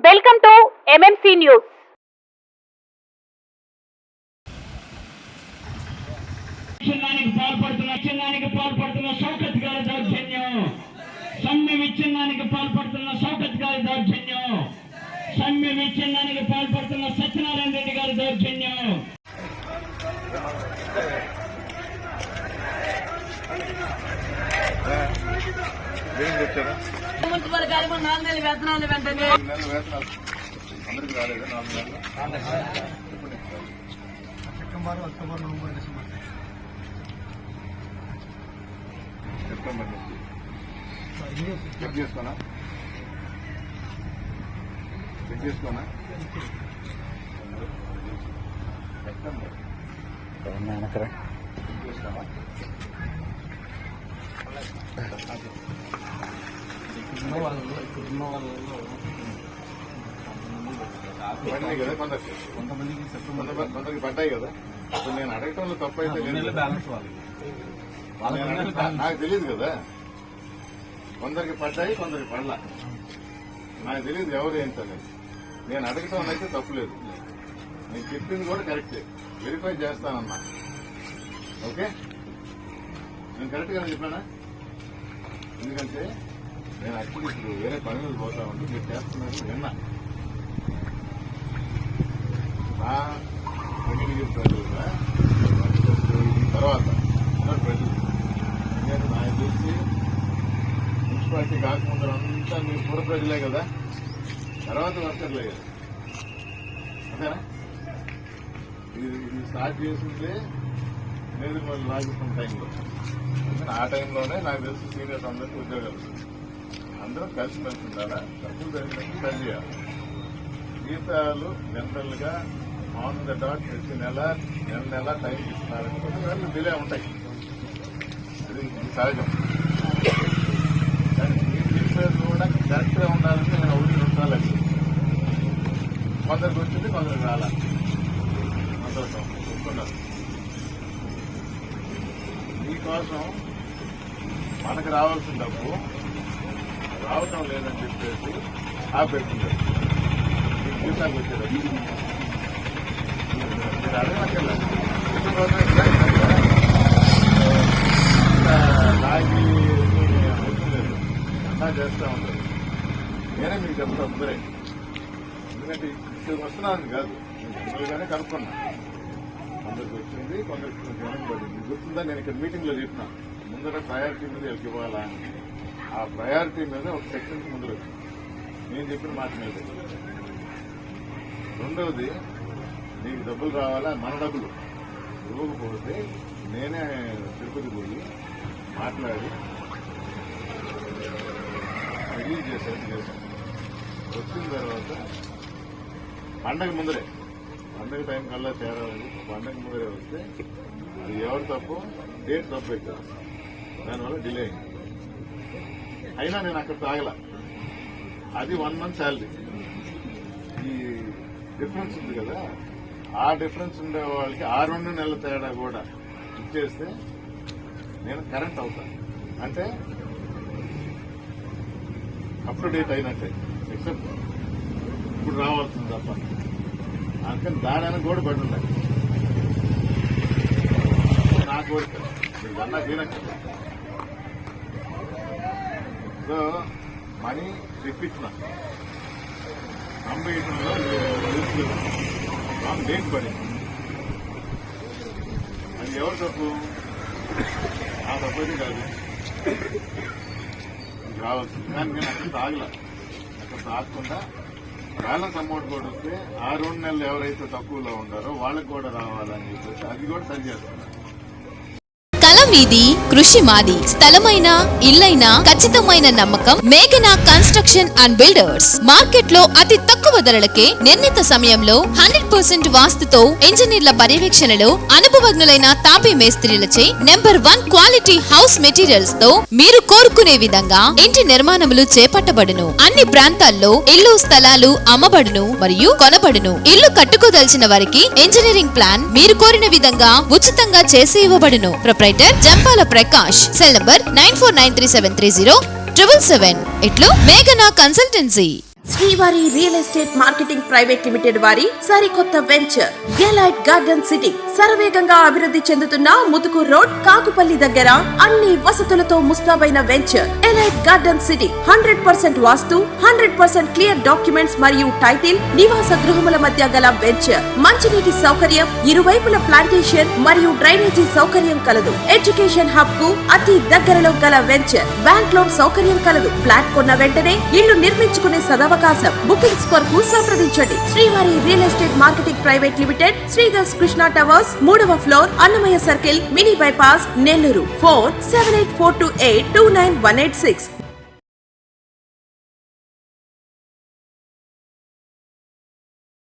Welcome to MMC news. పాల్పడుతున్న షౌకత్ గారి దౌర్జన్యం, సమ్మె విచ్ఛిన్నానికి పాల్పడుతున్న షౌకత్ గారి దౌర్జన్యం, సమ్మె విచ్ఛిన్నానికి పాల్పడుతున్న సత్యనారాయణ రెడ్డి గారి దౌర్జన్యం. మున్సిపల్ కార్యక్రమం 4 నెలల వేతనాలు వెంటనే అందరికి రాలేదు. 4 నెలలు September, October, November, December check చేసుకోనా సెప్టెంబర్ పడినాయి కదా, కొంతమందికి పడ్డాయి కదా. ఇప్పుడు నేను అడగటంలో తప్పు అయితే లేదు, నాకు తెలియదు కదా. కొందరికి పడ్డాయి, కొందరికి పడలా. నాకు తెలియదు ఎవరు ఏంటనేది. నేను అడగటం అయితే తప్పులేదు, నేను చెప్పింది కూడా కరెక్టే. వెరిఫై చేస్తానన్నా. ఓకే, నేను కరెక్ట్గానే చెప్పానా? ఎందుకంటే నేను యాక్చువల్లీ ఇప్పుడు వేరే పని మీద పోతా ఉంటే మీరు చేస్తున్నారు విన్నా. నా కమ్యూనిటీ ప్రజలుగా తర్వాత ప్రజలు నేను నాకు తెలిసి మున్సిపాలిటీ కాకముందు అంతా మీరు పూర్వ ప్రజలే కదా, తర్వాత వర్కర్లే కదా. అంతేనా? ఇది స్టార్ట్ చేసిందే నేను మళ్ళీ లాగుతున్న టైంలో. ఆ టైంలోనే నాకు తెలిసి సీనియర్స్ అందరికీ ఉద్యోగాలు. అందరం కలిసిమెలిసి ఉండాలా, తప్పులు జరిగినట్టు సరి చేయాలి. జీతాలు జనరల్ గా ఆన్ ద డాట్ ప్రతి నెల టైం ఇస్తున్నారని కొన్ని డిలే ఉంటాయి, అది సహజం. కానీ మీరు చెప్పేది కూడా కరెక్ట్ గా ఉండాలంటే నేను 1-2 సార్లు కొందరికి వచ్చింది, కొందరికి రాలా. సంతోషం చూస్తున్నారు. మీకోసం మనకు రావాల్సిన డబ్బు రావటం లేదని చెప్పేసి ఆపేస్తుంటారు. మీకు జీతానికి వచ్చేది మీరు అడగనక్కర్లా. లాగి అవసరం లేదు, అన్నా చేస్తూ ఉంటారు. నేనే మీకు చెప్తాను ముందరే, ఎందుకంటే ఇక్కడ వస్తున్నానని కాదు, నేను జనరల్గానే కనుక్కున్నా. కొందరికి వచ్చింది, కొందరికి జనం పడింది. గుర్తుందా, నేను ఇక్కడ మీటింగ్లో చెప్పినా ముందర ప్రయారిటీ మీద వీళ్ళకి ఇవ్వాలా అని. ఆ ప్రయారిటీ మీద ఒక సెక్షన్ ముందర వచ్చింది నేను చెప్పిన మాట మీద. రెండవది, నీకు డబ్బులు రావాలా, మన డబ్బులు ఇవ్వకపోతే నేనే తిరుపతి పోయి మాట్లాడి రిలీజ్ చేశాను. వచ్చిన తర్వాత పండగ ముందరే, పండగ టైం కల్లా చేరాలి. పండగ ముందరే వస్తే అది ఎవరు తప్పు, డేట్ తప్పు పెట్టారు, దానివల్ల డిలే అయింది. అయినా నేను అక్కడ తాగల. అది 1 month శాలరీ. ఈ డిఫరెన్స్ ఉంది కదా, ఆ డిఫరెన్స్ ఉండే వాళ్ళకి ఆ 2 నెలల తేడా కూడా ఇచ్చేస్తే నేను కరెంట్ అవుతాను. అంటే అప్ టు డేట్ అయినట్టే, ఎక్సెప్ట్ ఇప్పుడు రావాల్సింది తప్ప. అందుకని దాని కూడా పడి ఉన్నాయి. నా కోరిక మీరు అన్నా తినక్క. సో మనీ తెప్పించిన కంపెనీలో రాంగ్ డేట్ పడింది. అది ఎవరు తప్పు? ఆ తప్పు అయితే కాదు, రావాల్సింది. కానీ నేను అక్కడ తాగల. అక్కడ తాగకుండా బ్యాలెన్స్ అమౌంట్ కూడా వస్తే ఆ 2 నెలలు ఎవరైతే తక్కువలో ఉండారో వాళ్ళకి కూడా రావాలని చెప్పేసి అది కూడా సరి చేస్తున్నారు. మీది కృషి మాది. స్థలమైన ఇల్లైనా ఖచ్చితమైన నమ్మకం మేఘనా కన్స్ట్రక్షన్ అండ్ బిల్డర్స్. మార్కెట్ లో అతి తక్కువ ధరలకే నిర్ణీత సమయంలో 100% వాస్తుతో ఇంజనీర్ల పర్యవేక్షణలో అనుభవజ్ఞులైన తాపీ మేస్త్రీలచే నెంబర్ 1 క్వాలిటీ హౌస్ మెటీరియల్స్ తో మీరు కోరుకునే విధంగా ఇంటి నిర్మాణములు చేపట్టబడును. అన్ని ప్రాంతాల్లో ఇల్లు స్థలాలు అమ్మబడును మరియు కొనబడును. ఇల్లు కట్టుకోదలిచిన వారికి ఇంజనీరింగ్ ప్లాన్ మీరు కోరిన విధంగా ఉచితంగా చేసి ఇవ్వబడును. Proprietor Jampala Prakash. Cell number 9493730777. ఇట్లు మేఘనా consultancy. Srivari real estate marketing private limited వారి సరికొత్త వెంచర్ ఎలైట్ గార్డెన్ సిటీ శరవేగంగా అభివృద్ధి చెందుతున్న ముతుకూర్ రోడ్ కాకుపల్లి దగ్గర అన్ని వసతులతో ముస్తాబైన వెంచర్ ఎలైట్ గార్డెన్ సిటీ 100% వాస్తు 100% క్లియర్ డాక్యుమెంట్స్ మరియు టైటిల్ నివాస గృహముల మధ్య గల వెంచర్ మంచినీటి సౌకర్యం ఇరువైపుల ప్లాంటేషన్ మరియు డ్రైనేజీ సౌకర్యం కలదు ఎడ్యుకేషన్ హబ్ కు అతి దగ్గరలో గల వెంచర్ బ్యాంక్ లోన్ సౌకర్యం కలదు ఫ్లాట్ కొన్న వెంటనే ఇల్లు నిర్మించుకునే సదవకాశం బుకింగ్స్ కొరకు సంప్రదించండి Srivari real estate marketing private limited Sridhar's Krishna towers 3వ floor Annamayya circle mini bypass Nellore. Phone 7842829186.